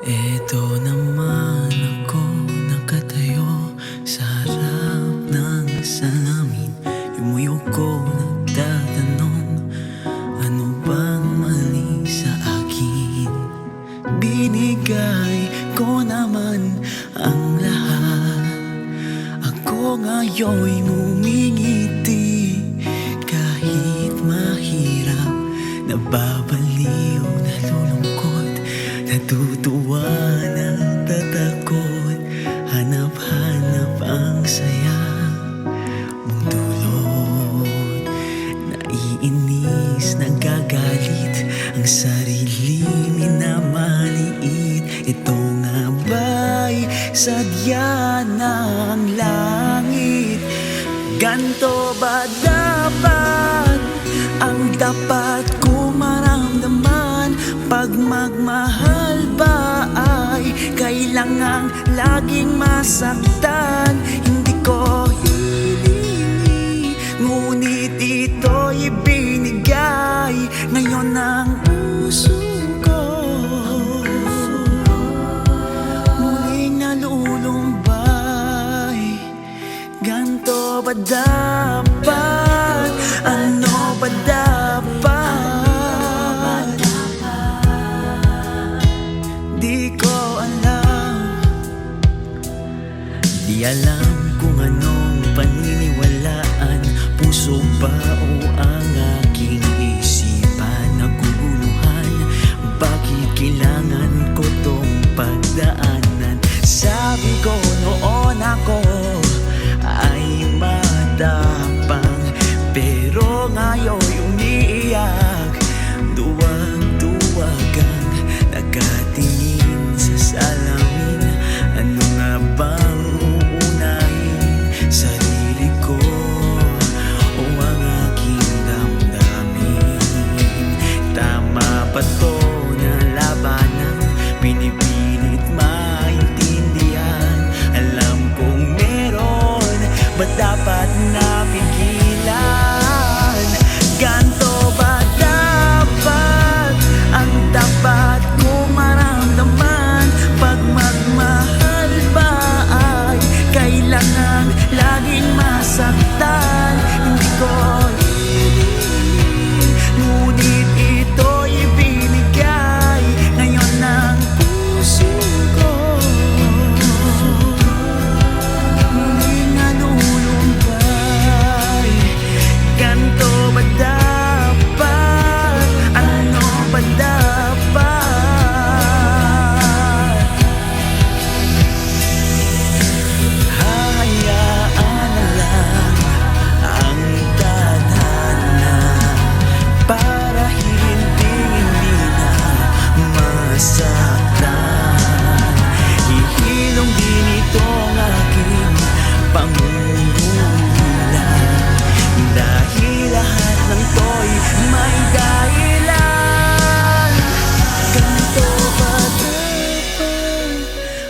Eto naman ako nakatayo sa harap ng salamin. Yumuyo ko nagtatanong, ano bang mali sa akin? Binigay ko naman ang lahat. Ako ngayon'y ngumingiti kahit mahirap. Nababaliw, nalulungkot, natutuwa, natatakot. Hanap-hanap ang saya mong dulot. Naiinis, nagagalit ang sarili, minamaliit. Ito nga ba'y sadya ng langit? Ganto ba dapat ang dapat ko maramdaman? Pag magmahal ba ay kailangang laging masaktan? Hindi ko hiningi, ngunit ito'y binigay. Ngayon ang puso ko muling nalulumbay. Ganto ba dapat? Ano ba dapat? Di ko alam. Di alam kung anong paniniwalaan, puso ba o ang aking isipan? Naguguluhan, bakit kailangan ko tong pagdaanan? Sabi ko noon ako ay matapang, pero ngayon umiiyak. Duwag-duwagang nakatingin sa salamin. Ano nga bang uunahin, sarili ko o ang aking damdamin? Tama ba to na labanan? Pinipilit maintindihan. Alam kong meron, ba't dapat napigilan? Ganto ba dapat ang dapat ko maramdaman? Pag magmahal ba ay kailangang laging masaktan? Hindi ko hiningi, ngunit ito'y binigay. Ngayon ang puso ko muling nalulumbay. Ganto ba dapat? Ano ba dapat? Hayaan na lang ang tadhana para hindi na masaktan. Ihilong din itong aking pangungulila, dahil lahat ng to'y may dahilan. Ganito ba dapat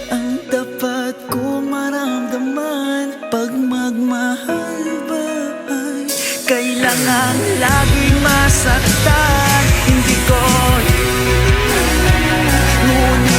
ang dapat ko maramdaman? Pag magmahal ba ay kailangan laging masaktan? Hindi ko hiningi, ngunit